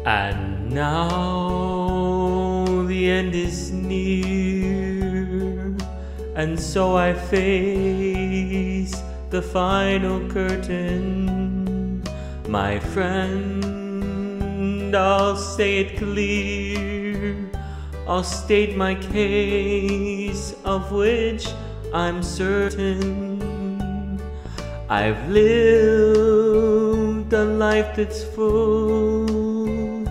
And now the end is near, and so I face the final curtain. My friend, I'll say it clear, I'll state my case, of which I'm certain. I've lived a life that's full,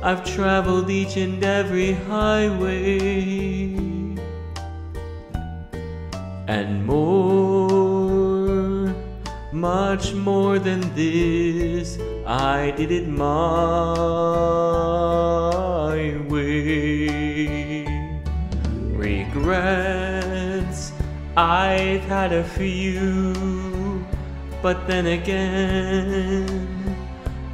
I've traveled each and every highway, and more, much more than this, I did it my way. Regrets, I've had a few, but then again,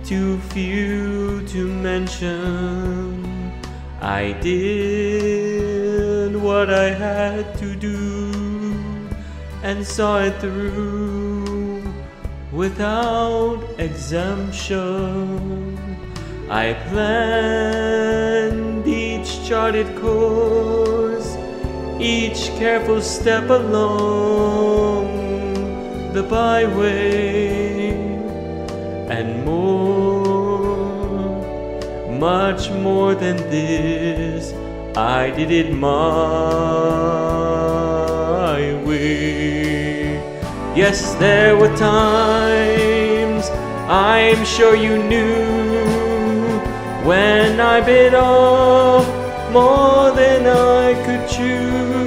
too few to mention. I did what I had to do and saw it through without exemption. I planned each charted course, each careful step along the byway, and more, much more than this, I did it my way. Yes, there were times, I'm sure you knew, when I bit off more than I could chew.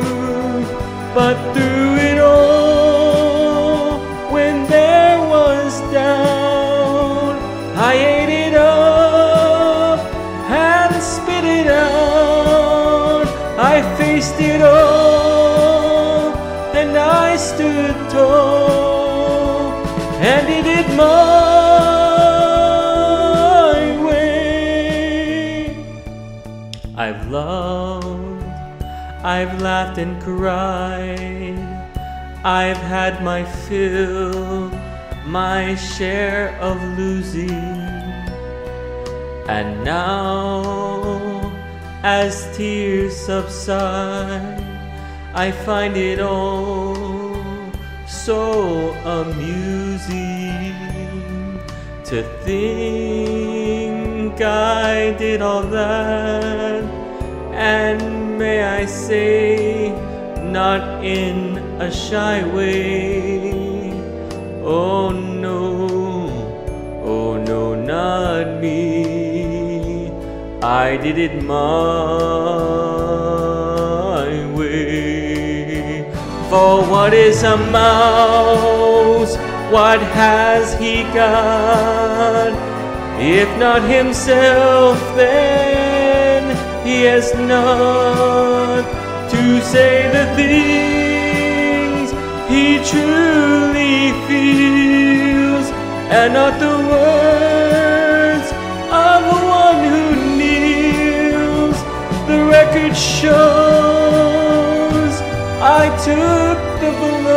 But through it all, when there was doubt, I ate it up and spit it out. I faced it all and I stood tall and did it my way. I've loved, I've laughed and cried, I've had my fill, my share of losing. And now, as tears subside, I find it all so amusing to think I did all that, and may I say, not in a shy way. Oh no, not me. I did it my way. For what is a mouse? What has he got? If not himself, then he has not to say the things he truly feels, and not the words of one who kneels. The record shows I took the blows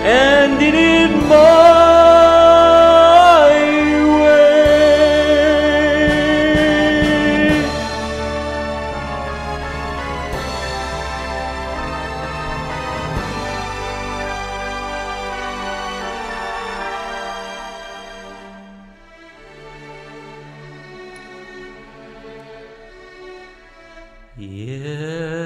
and did it my yeah.